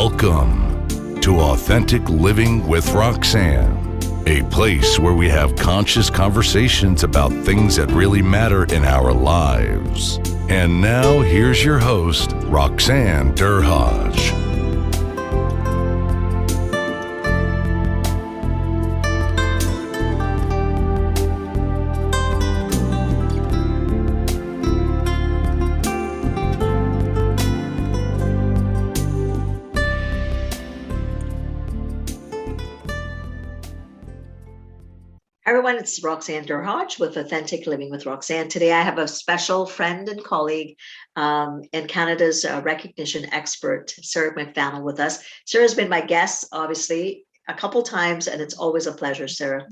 Welcome to Authentic Living with Roxanne, a place where we have conscious conversations about things that really matter in our lives. And now here's your host, Roxanne Derhodge. Everyone, it's Roxanne Derhodge with Authentic Living with Roxanne. Today I have a special friend and colleague and Canada's recognition expert, Sarah McVanel, with us. Sarah's been my guest, obviously, a couple times, and it's always a pleasure, Sarah,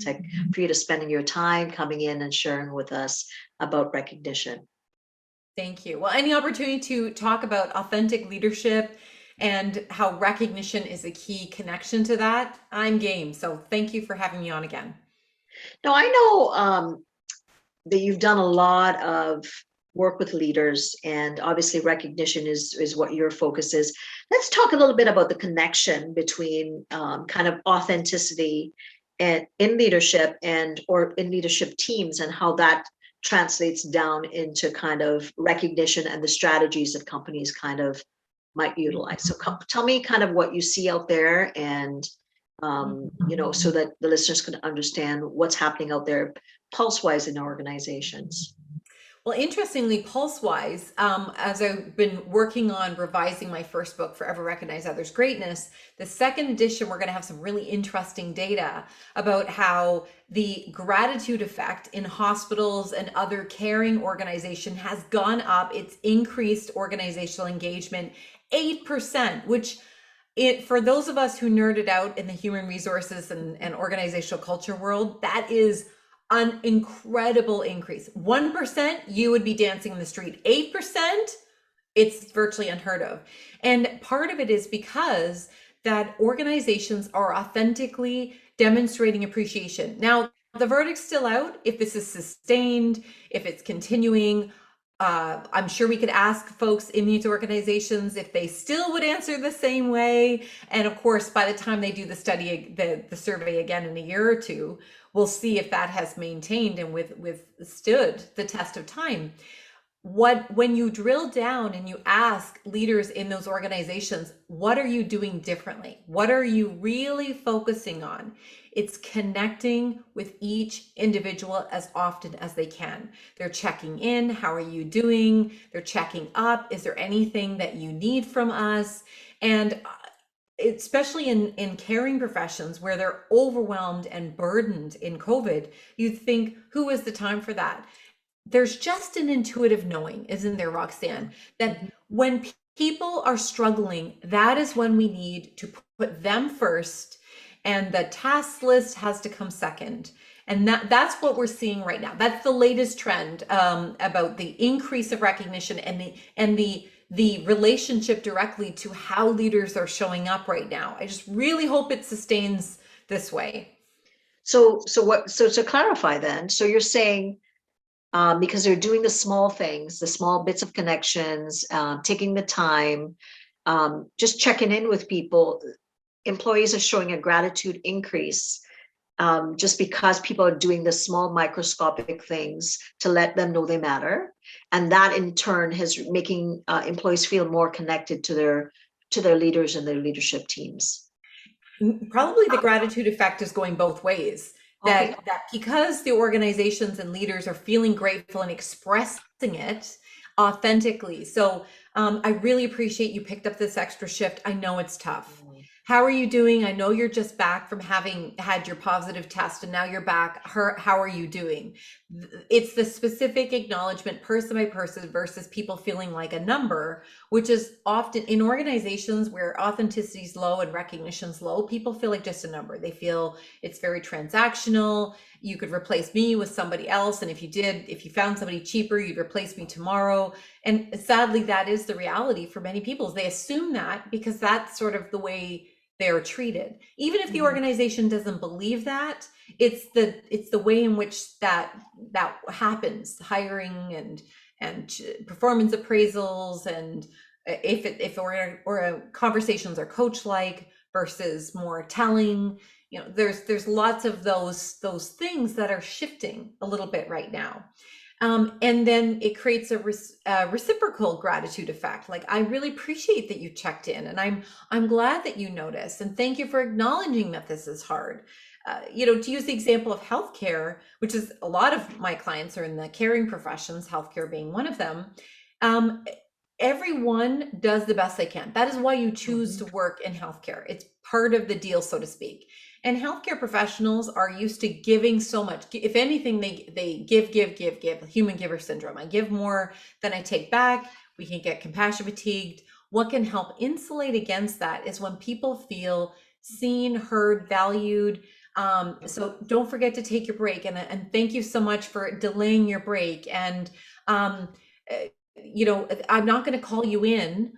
for you to spending your time coming in and sharing with us about recognition. Thank you. Well, any opportunity to talk about authentic leadership and how recognition is a key connection to that, I'm game. So thank you for having me on again. Now, I know that you've done a lot of work with leaders, and obviously recognition is what your focus is. Let's talk a little bit about the connection between kind of authenticity and in leadership or in leadership teams, and how that translates down into kind of recognition and the strategies that companies kind of might utilize. So tell me kind of what you see out there, and so that the listeners can understand what's happening out there pulse-wise in organizations. Well, interestingly, pulse-wise, as I've been working on revising my first book, Forever Recognize Others' Greatness, the second edition, we're going to have some really interesting data about how the gratitude effect in hospitals and other caring organizations has gone up. It's increased organizational engagement 8%, which for those of us who nerded out in the human resources and organizational culture world, that is an incredible increase. 1%, you would be dancing in the street. 8%, it's virtually unheard of. And part of it is because that organizations are authentically demonstrating appreciation. Now, the verdict's still out if this is sustained, if it's continuing. I'm sure we could ask folks in these organizations if they still would answer the same way. And of course, by the time they do the study, the survey again in a year or two, we'll see if that has maintained and withstood the test of time. When you drill down and you ask leaders in those organizations, what are you doing differently? What are you really focusing on? It's connecting with each individual as often as they can. They're checking in. How are you doing? They're checking up. Is there anything that you need from us? And especially in caring professions where they're overwhelmed and burdened in COVID, you think, who is the time for that? There's just an intuitive knowing, isn't there, Roxanne, that when people are struggling, that is when we need to put them first, and the task list has to come second. And that's what we're seeing right now. That's the latest trend about the increase of recognition and the relationship directly to how leaders are showing up right now. I just really hope it sustains this way. So to clarify then, so you're saying, because they're doing the small things, the small bits of connections, taking the time, just checking in with people, employees are showing a gratitude increase just because people are doing the small microscopic things to let them know they matter. And that in turn is making employees feel more connected to their leaders and their leadership teams. Probably the gratitude effect is going both ways. That because the organizations and leaders are feeling grateful and expressing it authentically. So I really appreciate you picked up this extra shift. I know it's tough. How are you doing? I know you're just back from having had your positive test and now you're back. How are you doing? It's the specific acknowledgement person by person versus people feeling like a number, which is often in organizations where authenticity is low and recognition is low, people feel like just a number. They feel it's very transactional. You could replace me with somebody else. And if you found somebody cheaper, you'd replace me tomorrow. And sadly, that is the reality for many people. They assume that because that's sort of the way they're treated. Even if the organization doesn't believe that, it's the way in which that happens. Hiring and performance appraisals and or conversations are coach like versus more telling. There's lots of those things that are shifting a little bit right now. And then it creates a reciprocal gratitude effect. Like, I really appreciate that you checked in, and I'm glad that you noticed, and thank you for acknowledging that this is hard. To use the example of healthcare, which is a lot of my clients are in the caring professions, healthcare being one of them. Everyone does the best they can. That is why you choose to work in healthcare. It's part of the deal, so to speak. And healthcare professionals are used to giving so much. If anything, they give, human giver syndrome. I give more than I take back. We can get compassion fatigued. What can help insulate against that is when people feel seen, heard, valued. So don't forget to take your break. And thank you so much for delaying your break. And, I'm not going to call you in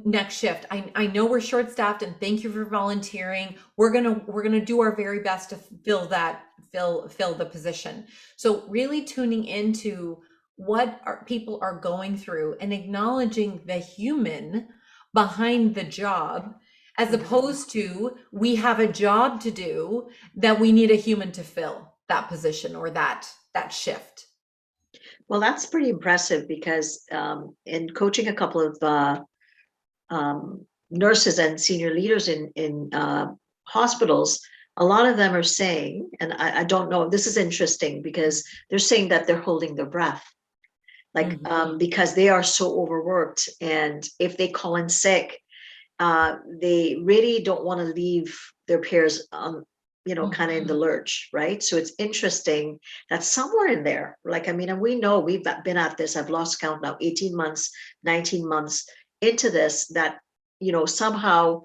next shift. I know we're short staffed, and thank you for volunteering. We're gonna do our very best to fill the position. So really tuning into what people are going through and acknowledging the human behind the job, as opposed to we have a job to do that we need a human to fill that position or that shift. Well, that's pretty impressive because in coaching a couple of nurses and senior leaders in hospitals, a lot of them are saying, and I don't know, this is interesting because they're saying that they're holding their breath, like because they are so overworked, and if they call in sick, they really don't want to leave their peers kind of in the lurch, right? So it's interesting that somewhere in there, and we know we've been at this, I've lost count now, 18 months, 19 months into this, that, somehow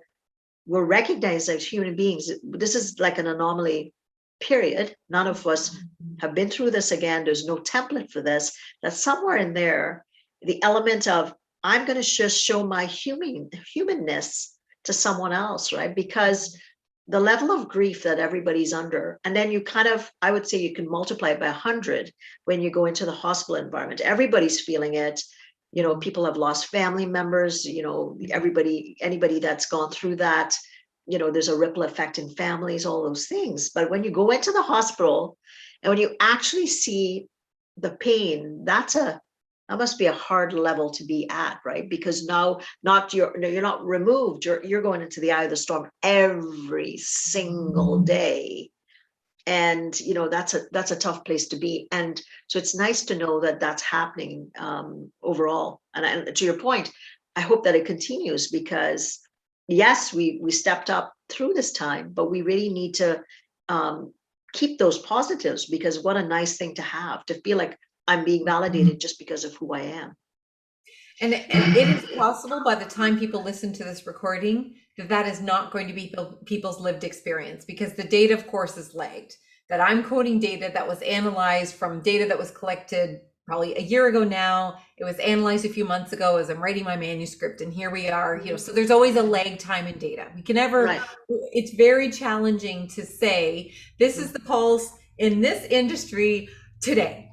we're recognized as human beings. This is like an anomaly, period. None of us have been through this again. There's no template for this. That somewhere in there, the element of, I'm going to just show my humanness to someone else, right? Because the level of grief that everybody's under, and then you I would say you can multiply it by 100 when you go into the hospital environment. Everybody's feeling it. People have lost family members, anybody that's gone through that, there's a ripple effect in families, all those things. But when you go into the hospital and when you actually see the pain, that must be a hard level to be at, right? Because now you're not removed, you're going into the eye of the storm every single day. And that's a tough place to be. And so it's nice to know that that's happening overall. And to your point, I hope that it continues, because yes, we stepped up through this time, but we really need to keep those positives, because what a nice thing to feel like I'm being validated just because of who I am. And it is possible by the time people listen to this recording that is not going to be people's lived experience, because the data, of course, is lagged. That I'm quoting data that was analyzed from data that was collected probably a year ago now. It was analyzed a few months ago as I'm writing my manuscript, and here we are. So there's always a lag time in data. We can never. Right. It's very challenging to say this is the pulse in this industry today.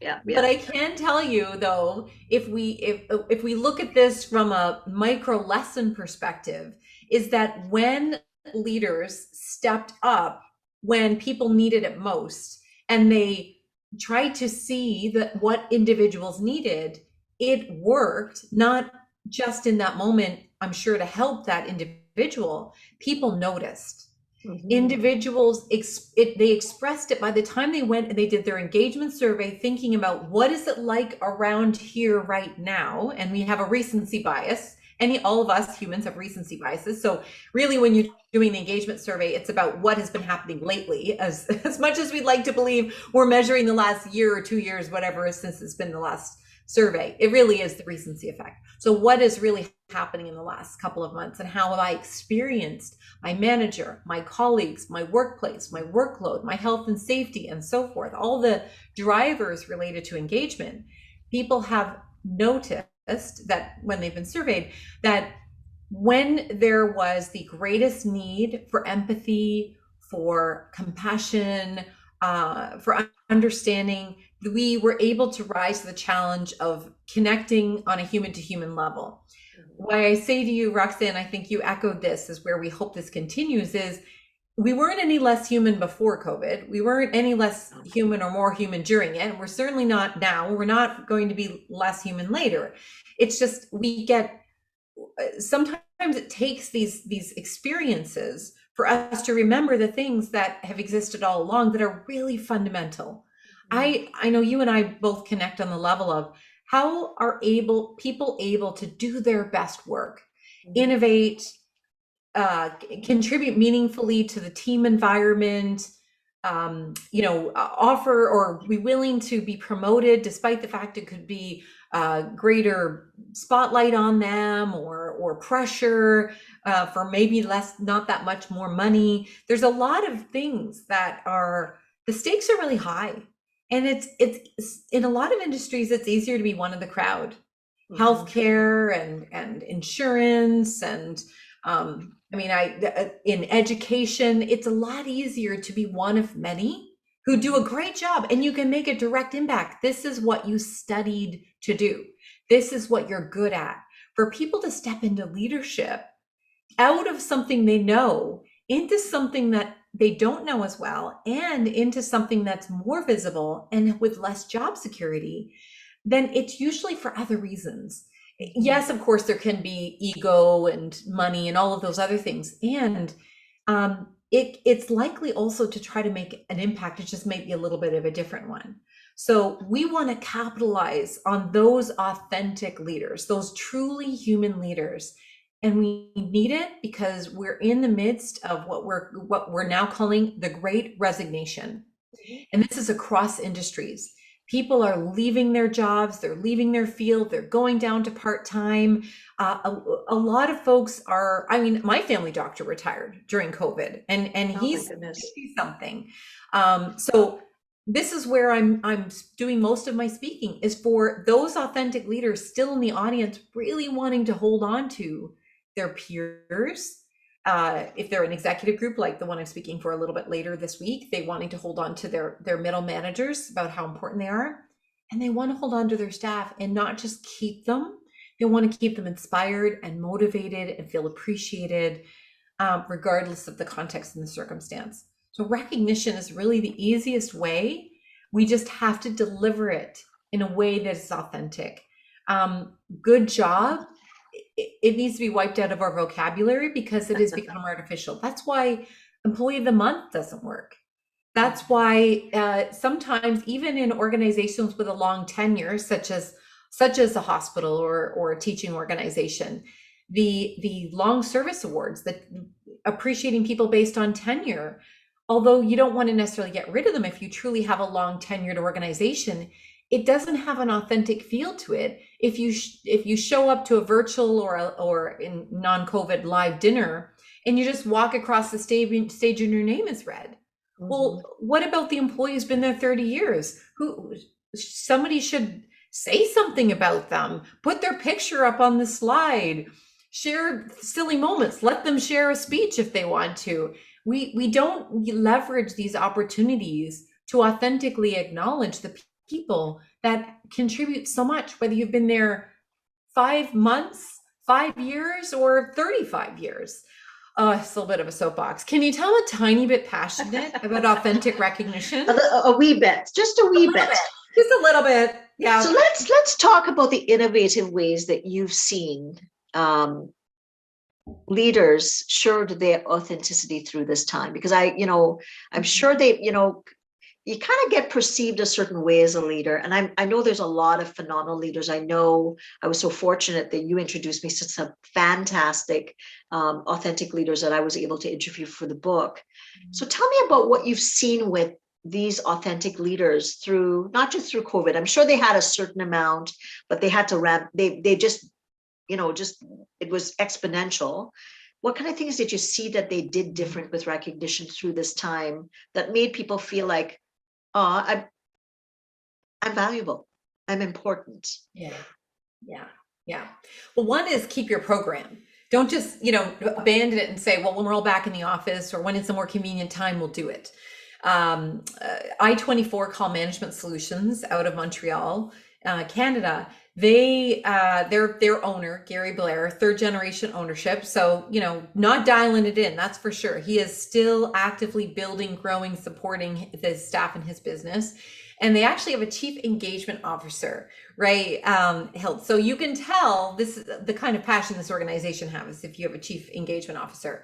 Yeah. But I can tell you, though, if we look at this from a micro lesson perspective, is that when leaders stepped up when people needed it most, and they tried to see that what individuals needed, it worked, not just in that moment, I'm sure, to help that individual. People noticed. Individuals, they expressed it by the time they went and they did their engagement survey, thinking about what is it like around here right now. And we have a recency bias. All of us humans have recency biases. So really, when you're doing the engagement survey, it's about what has been happening lately. As much as we'd like to believe we're measuring the last year or 2 years, whatever, since it's been the last survey, it really is the recency effect. So what is really happening in the last couple of months, and how have I experienced my manager, my colleagues, my workplace, my workload, my health and safety, and so forth, all the drivers related to engagement. People have noticed that when they've been surveyed, that when there was the greatest need for empathy, for compassion, for understanding, we were able to rise to the challenge of connecting on a human to human level. Why I say to you, Roxanne, I think you echoed this, is where we hope this continues, is we weren't any less human before COVID. We weren't any less human or more human during it. We're certainly not now. We're not going to be less human later. It's just we get, sometimes it takes these experiences for us to remember the things that have existed all along that are really fundamental. I know you and I both connect on the level of how are people able to do their best work, innovate, contribute meaningfully to the team environment, offer or be willing to be promoted despite the fact it could be greater spotlight on them or pressure for maybe not that much more money. There's a lot of things that the stakes are really high. And it's in a lot of industries, it's easier to be one of the crowd. Healthcare and insurance and in education, it's a lot easier to be one of many who do a great job, and you can make a direct impact. This is what you studied to do. This is what you're good at. For people to step into leadership out of something they know into something that they don't know as well, and into something that's more visible and with less job security, then it's usually for other reasons. Yes, of course, there can be ego and money and all of those other things. And it's likely also to try to make an impact. It just may be a little bit of a different one. So we want to capitalize on those authentic leaders, those truly human leaders. And we need it because we're in the midst of what we're now calling the Great Resignation. And this is across industries. People are leaving their jobs, they're leaving their field, they're going down to part-time. A lot of folks are, my family doctor retired during COVID and he's 60-something. So this is where I'm doing most of my speaking, is for those authentic leaders still in the audience, really wanting to hold on to their peers. If they're an executive group like the one I'm speaking for a little bit later this week, they wanting to hold on to their middle managers about how important they are. And they want to hold on to their staff and not just keep them. They want to keep them inspired and motivated and feel appreciated, regardless of the context and the circumstance. So recognition is really the easiest way. We just have to deliver it in a way that is authentic. Good job. It needs to be wiped out of our vocabulary because it has become artificial. That's why Employee of the Month doesn't work. That's why sometimes even in organizations with a long tenure, such as a hospital or a teaching organization, the long service awards, that appreciating people based on tenure, although you don't want to necessarily get rid of them if you truly have a long tenured organization, it doesn't have an authentic feel to it. If you show up to a virtual or in non-COVID live dinner and you just walk across the stage and your name is read. Well, what about the employee who's been there 30 years? Somebody should say something about them, put their picture up on the slide, share silly moments, let them share a speech if they want to. We don't leverage these opportunities to authentically acknowledge the people that contribute so much, whether you've been there 5 months, 5 years, or 35 years. It's a little bit of a soapbox. Can you tell I'm a tiny bit passionate about authentic recognition? A wee bit, just a wee bit. Just a little bit, yeah. So let's talk about the innovative ways that you've seen leaders showed their authenticity through this time, because I'm sure you kind of get perceived a certain way as a leader. And I know there's a lot of phenomenal leaders. I know I was so fortunate that you introduced me to some fantastic, authentic leaders that I was able to interview for the book. So tell me about what you've seen with these authentic leaders through, not just through COVID. I'm sure they had a certain amount, but they had to ramp, they just, it was exponential. What kind of things did you see that they did different with recognition through this time that made people feel like, I'm valuable, I'm important? Yeah. Well, one is keep your program. Don't just, abandon it and say, well, when we're all back in the office or when it's a more convenient time, we'll do it. I-24 Call Management Solutions out of Montreal, Canada. Their owner, Gary Blair, third generation ownership. So, not dialing it in, that's for sure. He is still actively building, growing, supporting the staff in his business. And they actually have a chief engagement officer, right? Hilt. So you can tell this is the kind of passion this organization has if you have a chief engagement officer.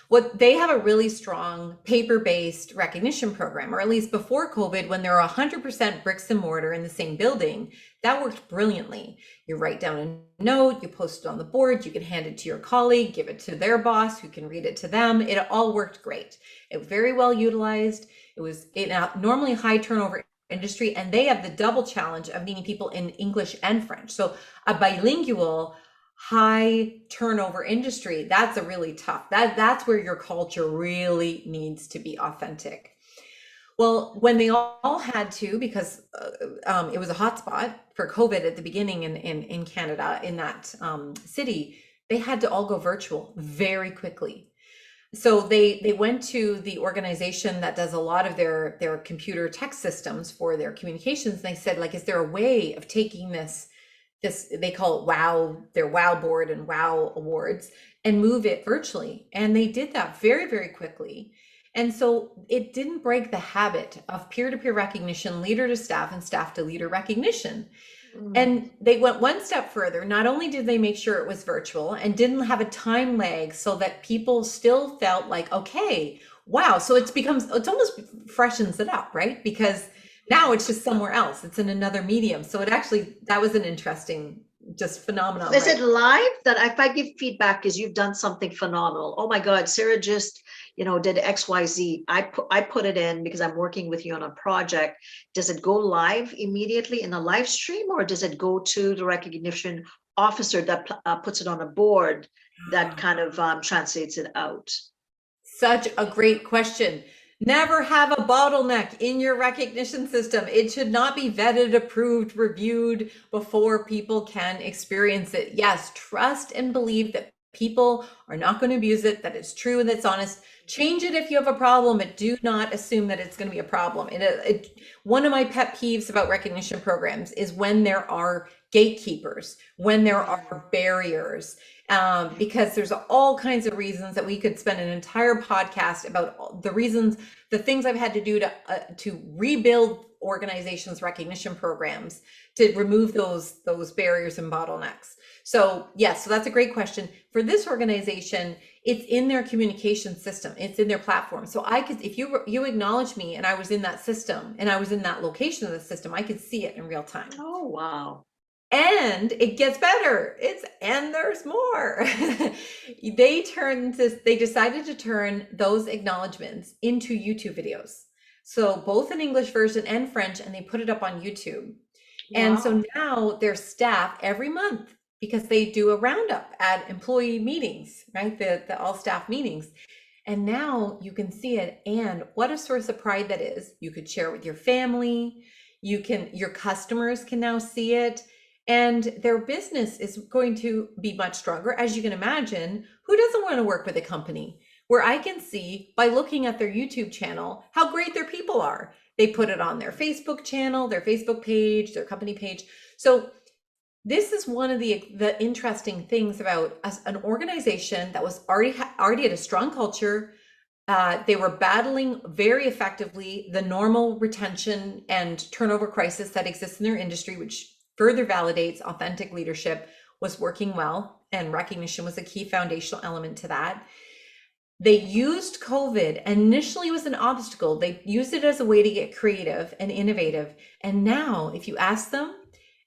What they have a really strong paper-based recognition program, or at least before COVID, when there were 100% bricks and mortar in the same building, that worked brilliantly. You write down a note, you post it on the board, you can hand it to your colleague, give it to their boss, who can read it to them. It all worked great. It was very well utilized. It was normally high turnover industry, and they have the double challenge of needing people in English and French. So a bilingual, high turnover industry, that's a really tough, that's where your culture really needs to be authentic. Well, when they all had to, because it was a hotspot for COVID at the beginning in Canada, in that city, they had to all go virtual very quickly. So they went to the organization that does a lot of their computer tech systems for their communications. And they said, like, is there a way of taking this, they call it WOW, their WOW board and WOW awards, and move it virtually? And they did that very, very quickly. And so it didn't break the habit of peer-to-peer recognition, leader to staff, and staff to leader recognition. And they went one step further. Not only did they make sure it was virtual and didn't have a time lag, so that people still felt like, okay, wow. So it's almost freshens it up, right? Because now it's just somewhere else. It's in another medium. So that was an interesting, just phenomenon. Is it live that if I give feedback is you've done something phenomenal? Oh my God, Sarah just, did XYZ. I put it in because I'm working with you on a project. Does it go live immediately in a live stream, or does it go to the recognition officer that puts it on a board that kind of translates it out? Such a great question. Never have a bottleneck in your recognition system. It should not be vetted, approved, reviewed before people can experience it. Yes, trust and believe that people are not going to abuse it, that it's true and that's honest. Change it if you have a problem, but do not assume that it's going to be a problem. One of my pet peeves about recognition programs is when there are gatekeepers, when there are barriers, because there's all kinds of reasons that we could spend an entire podcast about the reasons, the things I've had to do to rebuild organizations' recognition programs to remove those barriers and bottlenecks. So yes, so that's a great question. For this organization, it's in their communication system. It's in their platform. So I could, if you acknowledge me and I was in that system and I was in that location of the system, I could see it in real time. Oh, wow. And it gets better. And there's more. They decided to turn those acknowledgements into YouTube videos. So both an English version and French, and they put it up on YouTube. Wow. And so now their staff every month, because they do a roundup at employee meetings, right? The all staff meetings. And now you can see it. And what a source of pride that is. You could share it with your family. Your customers can now see it. And their business is going to be much stronger. As you can imagine, who doesn't want to work with a company where I can see by looking at their YouTube channel how great their people are? They put it on their Facebook channel, their Facebook page, their company page. So this is one of the interesting things about an organization that was already had a strong culture. They were battling very effectively the normal retention and turnover crisis that exists in their industry, which further validates authentic leadership was working well, and recognition was a key foundational element to that. They used COVID, initially was an obstacle. They used it as a way to get creative and innovative. And now if you ask them,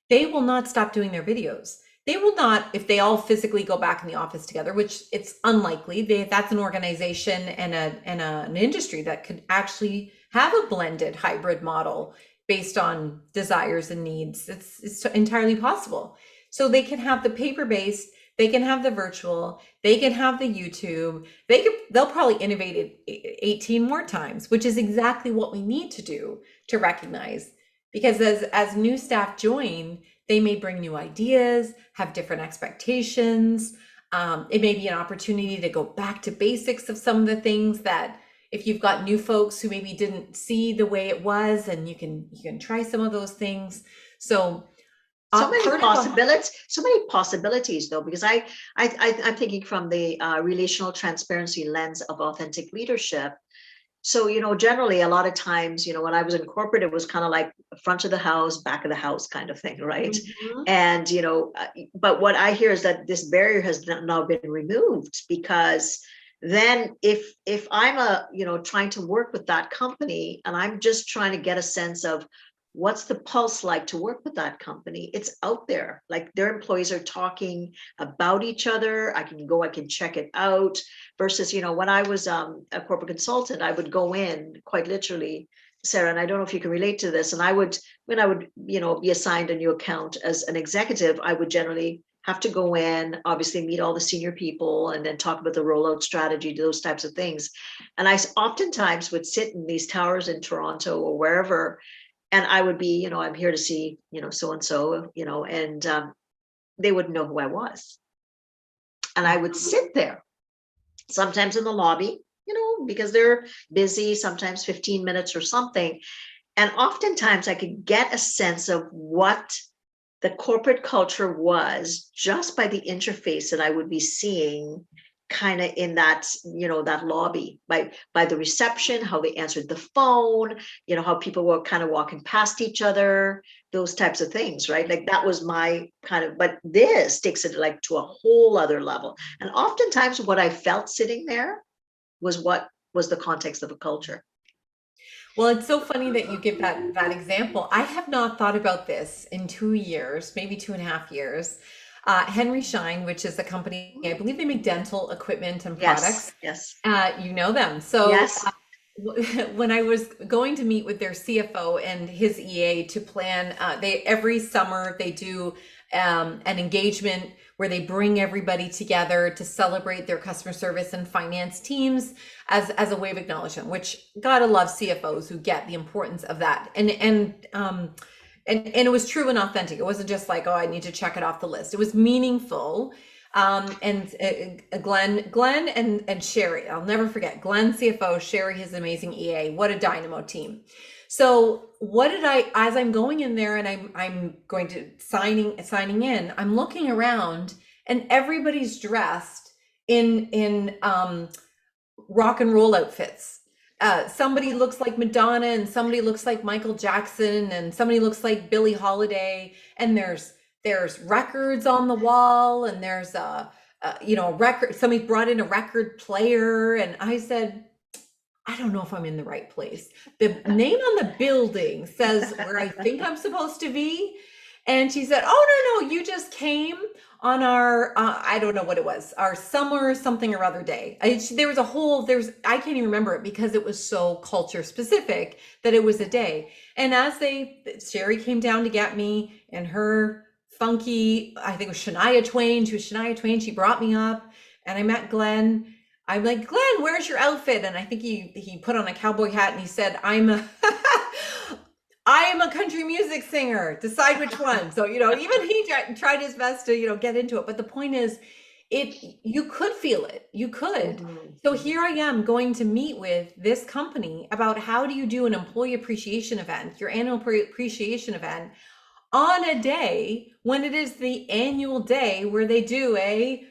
they will not stop doing their videos. They will not, if they all physically go back in the office together, which it's unlikely. That's an organization and an industry that could actually have a blended hybrid model based on desires and needs. It's entirely possible. So they can have the paper-based, they can have the virtual, they can have the YouTube. They'll probably innovate it 18 more times, which is exactly what we need to do to recognize. Because as new staff join, they may bring new ideas, have different expectations. It may be an opportunity to go back to basics of some of the things that if you've got new folks who maybe didn't see the way it was, and you can try some of those things. So so many part of possibilities, so many possibilities though, because I'm thinking from the relational transparency lens of authentic leadership. So, generally a lot of times, when I was in corporate, it was kind of like front of the house, back of the house kind of thing, right? Mhm. And, but what I hear is that this barrier has now been removed, because then if I'm trying to work with that company, and I'm just trying to get a sense of what's the pulse like to work with that company, it's out there. Like, their employees are talking about each other. I can check it out. Versus, when I was a corporate consultant, I would go in quite literally, Sarah, and I don't know if you can relate to this. And when I would, be assigned a new account as an executive, I would generally have to go in, obviously meet all the senior people, and then talk about the rollout strategy, those types of things. And I oftentimes would sit in these towers in Toronto or wherever, and I would be, I'm here to see, so and so, and they wouldn't know who I was. And I would sit there, sometimes in the lobby, because they're busy, sometimes 15 minutes or something. And oftentimes I could get a sense of what the corporate culture was just by the interface that I would be seeing kind of in that, that lobby, by the reception, how they answered the phone, how people were kind of walking past each other, those types of things, right? Like, that was my kind of, but this takes it like to a whole other level. And oftentimes what I felt sitting there was what was the context of a culture. Well, it's so funny that you give that example. I have not thought about this in 2 years, maybe 2.5 years. Henry Schein, which is a company, I believe they make dental equipment and products. Yes. You know them. So Yes. when I was going to meet with their CFO and his EA to plan, every summer they do an engagement where they bring everybody together to celebrate their customer service and finance teams as a way of acknowledgement, which gotta love CFOs who get the importance of that. And it was true and authentic. It wasn't just like, oh, I need to check it off the list. It was meaningful. Glenn and Sherry, I'll never forget, Glenn CFO, Sherry, his amazing EA, what a dynamo team. So as I'm going in there and I'm going to signing in, I'm looking around and everybody's dressed in rock and roll outfits. Somebody looks like Madonna, and somebody looks like Michael Jackson, and somebody looks like Billie Holiday, and there's records on the wall, and there's a record. Somebody brought in a record player, and I said, I don't know if I'm in the right place. The name on the building says where I think I'm supposed to be. And she said, oh, no, you just came on our, I don't know what it was, our summer something or other day. I can't even remember it because it was so culture specific that it was a day. And Sherry came down to get me, and her funky, I think it was Shania Twain. She was Shania Twain. She brought me up, and I met Glenn. I'm like, Glenn, where's your outfit? And I think he put on a cowboy hat, and he said, I am a country music singer. Decide which one. So, even he tried his best to, get into it. But the point is, you could feel it. You could. Mm-hmm. So here I am going to meet with this company about how do you do an employee appreciation event, your annual appreciation event, on a day when it is the annual day where they do it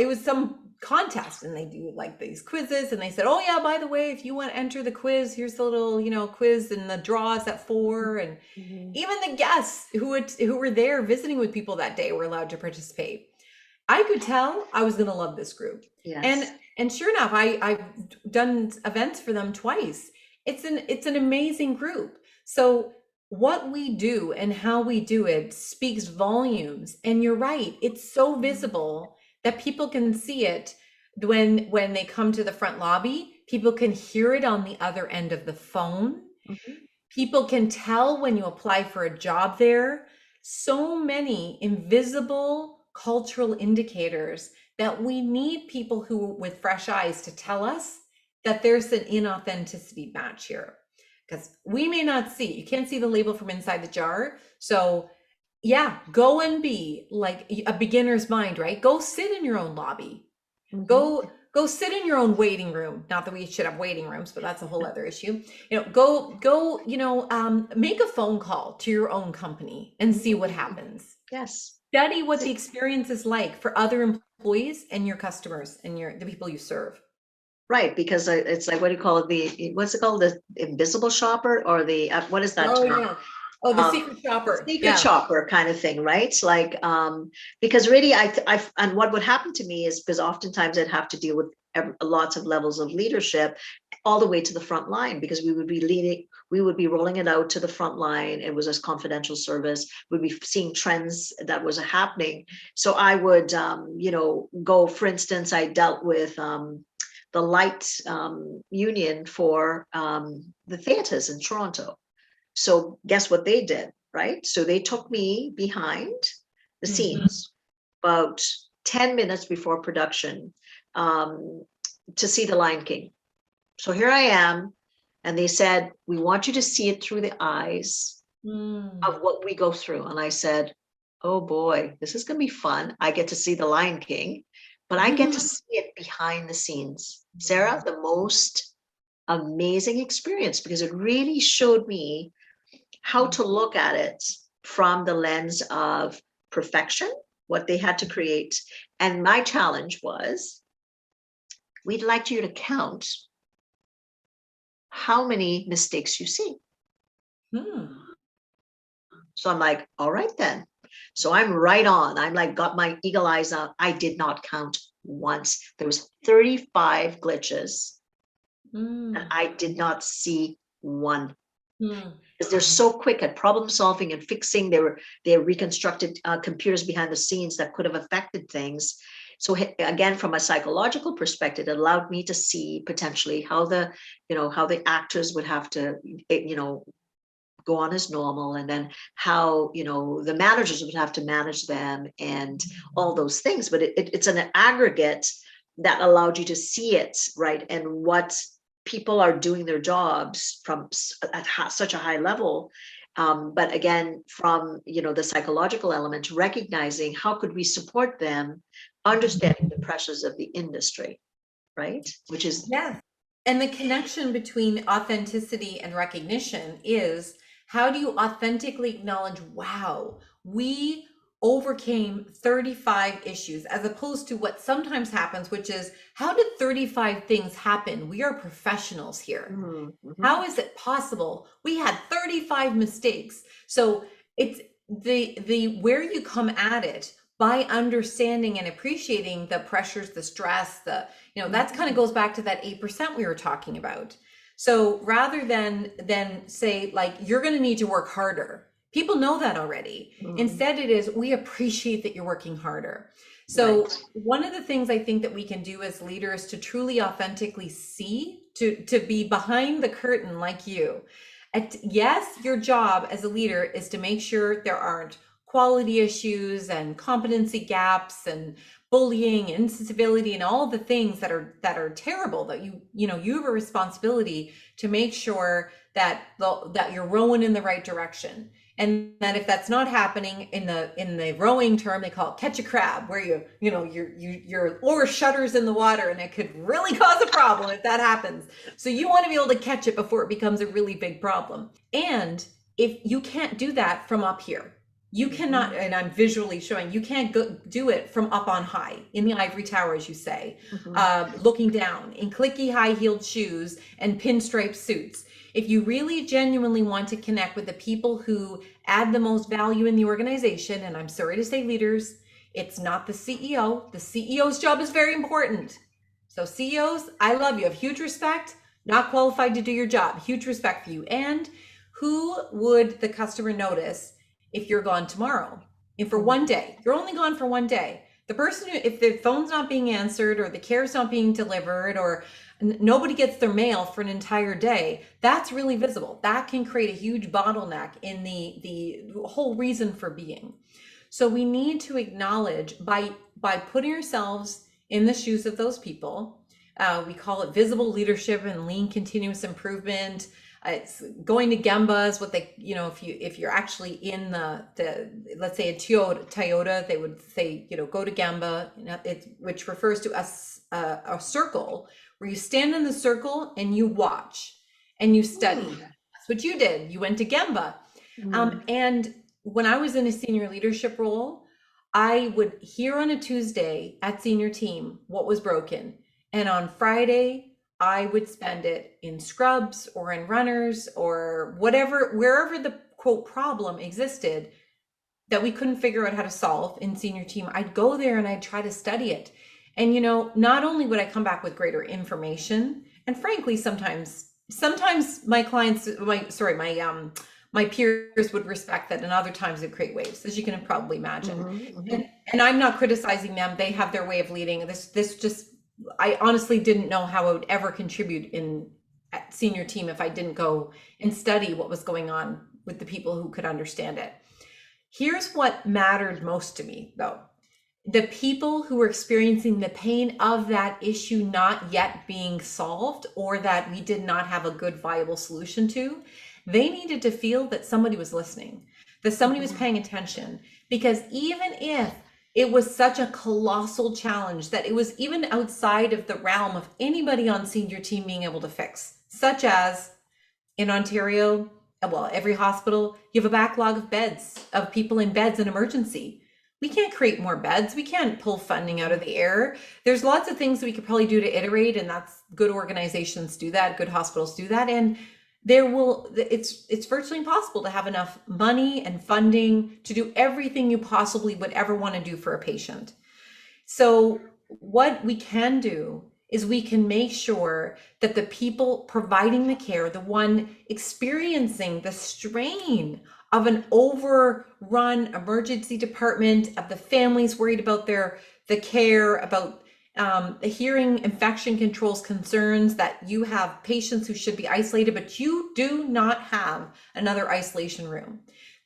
was some contest, and they do like these quizzes, and they said, oh yeah, by the way, if you want to enter the quiz, here's the little quiz, and the draw is at 4. And even the guests who were there visiting with people that day were allowed to participate. I could tell I was going to love this group. Yes. And sure enough, I've done events for them twice. It's an amazing group. So what we do and how we do it speaks volumes. And you're right, it's so visible that people can see it when they come to the front lobby. People can hear it on the other end of the phone. People can tell when you apply for a job there. So many invisible cultural indicators that we need people who with fresh eyes to tell us that there's an inauthenticity match here. Because we may not see, you can't see the label from inside the jar. So yeah, go and be like a beginner's mind, right? Go sit in your own lobby. Go go sit in your own waiting room. Not that we should have waiting rooms, but that's a whole other issue. Go, make a phone call to your own company and see what happens. Yes. Study what the experience is like for other employees and your customers and the people you serve. Right, because it's like, what do you call it? What's it called? The invisible shopper, or the what is that Oh term? yeah. Oh, the secret shopper. Secret shopper kind of thing, right? Like, because really, and what would happen to me is, because oftentimes I'd have to deal with lots of levels of leadership, all the way to the front line, because we would be rolling it out to the front line. It was a confidential service. We'd be seeing trends that was happening. So I would, go. For instance, I dealt with the light union for the theaters in Toronto. So guess what they did, right? So they took me behind the scenes about 10 minutes before production to see The Lion King. So here I am, and they said, we want you to see it through the eyes of what we go through. And I said, oh boy, this is going to be fun. I get to see The Lion King, but I get to see it behind the scenes. Sarah, the most amazing experience, because it really showed me how to look at it from the lens of perfection, what they had to create. And my challenge was, we'd like you to count how many mistakes you see. So I'm like, all right then. So I'm right on. I'm like, got my eagle eyes out. I did not count once. There was 35 glitches, and I did not see one. Because they're so quick at problem solving and fixing. They reconstructed computers behind the scenes that could have affected things. So again, from a psychological perspective, it allowed me to see potentially how the actors would have to, go on as normal, and then how, the managers would have to manage them, and all those things. But it's an aggregate that allowed you to see it, right? And what people are doing their jobs from at such a high level. But again, from, the psychological element, recognizing how could we support them, understanding the pressures of the industry, right? Which is, yeah. And the connection between authenticity and recognition is, how do you authentically acknowledge, wow, we overcame 35 issues, as opposed to what sometimes happens, which is, how did 35 things happen? We are professionals here. How is it possible? We had 35 mistakes. So it's the where you come at it by understanding and appreciating the pressures, the stress, that's kind of goes back to that 8% we were talking about. So rather than say, like, you're going to need to work harder, people know that already. Instead, it is, we appreciate that you're working harder. So one of the things I think that we can do as leaders to truly authentically see, to be behind the curtain like you. Yes, your job as a leader is to make sure there aren't quality issues and competency gaps and bullying, incivility, and all the things that are terrible, that you have a responsibility to make sure that you're rowing in the right direction. And that if that's not happening, in the rowing term, they call it catch a crab, where your oar shudders in the water, and it could really cause a problem if that happens. So you want to be able to catch it before it becomes a really big problem. And if you can't do that from up here, you cannot, and I'm visually showing, you can't do it from up on high in the ivory tower, as you say, looking down in clicky high-heeled shoes and pinstripe suits. If you really genuinely want to connect with the people who add the most value in the organization, and I'm sorry to say leaders, it's not the CEO. The CEO's job is very important. So CEOs, I love you. I have huge respect, not qualified to do your job. Huge respect for you. And who would the customer notice if you're gone tomorrow? And for one day, you're only gone for one day. The person who, if their phone's not being answered, or the care's not being delivered, or nobody gets their mail for an entire day, that's really visible. That can create a huge bottleneck in the whole reason for being. So we need to acknowledge, by putting ourselves in the shoes of those people, we call it visible leadership and lean continuous improvement. It's going to Gemba is what they, if you're actually in the let's say a Toyota, they would say, go to Gemba, which refers to a circle where you stand in the circle and you watch and you study. That's what you did. You went to Gemba. And when I was in a senior leadership role, I would hear on a Tuesday at senior team what was broken. And on Friday, I would spend it in scrubs or in runners or wherever the quote problem existed that we couldn't figure out how to solve in senior team. I'd go there and I'd try to study it. And, not only would I come back with greater information, and frankly, sometimes my clients, my peers would respect that, and other times it'd create waves, as you can probably imagine. And I'm not criticizing them. They have their way of leading. I honestly didn't know how I would ever contribute at senior team if I didn't go and study what was going on with the people who could understand it. Here's what mattered most to me, though. The people who were experiencing the pain of that issue not yet being solved, or that we did not have a good, viable solution to, they needed to feel that somebody was listening, that somebody was paying attention. Because even if it was such a colossal challenge that it was even outside of the realm of anybody on senior team being able to fix, such as in Ontario, well, every hospital, you have a backlog of beds, of people in beds in emergency. We can't create more beds. We can't pull funding out of the air. There's lots of things that we could probably do to iterate, and that's good organizations do that, good hospitals do that. And it's virtually impossible to have enough money and funding to do everything you possibly would ever want to do for a patient. So what we can do is we can make sure that the people providing the care, the one experiencing the strain of an overrun emergency department, of the families worried about the care, about hearing infection controls concerns, that you have patients who should be isolated, but you do not have another isolation room.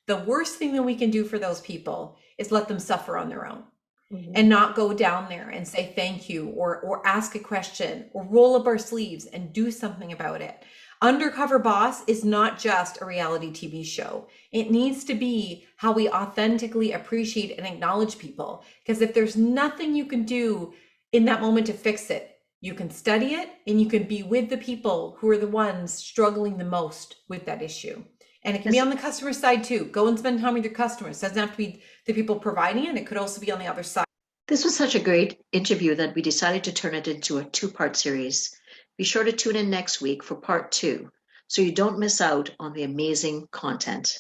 The worst thing that we can do for those people is let them suffer on their own and not go down there and say thank you, or ask a question, or roll up our sleeves and do something about it. Undercover Boss is not just a reality TV show. It needs to be how we authentically appreciate and acknowledge people. Because if there's nothing you can do in that moment to fix it, you can study it and you can be with the people who are the ones struggling the most with that issue. And it can be on the customer side too. Go and spend time with your customers. It doesn't have to be the people providing it. It could also be on the other side. This was such a great interview that we decided to turn it into a 2-part series. Be sure to tune in next week for part 2, so you don't miss out on the amazing content.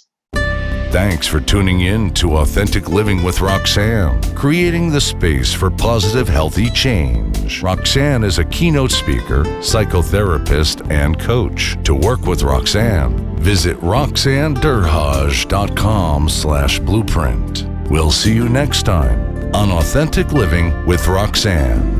Thanks for tuning in to Authentic Living with Roxanne, creating the space for positive, healthy change. Roxanne is a keynote speaker, psychotherapist, and coach. To work with Roxanne, visit roxannederhage.com/blueprint. We'll see you next time on Authentic Living with Roxanne.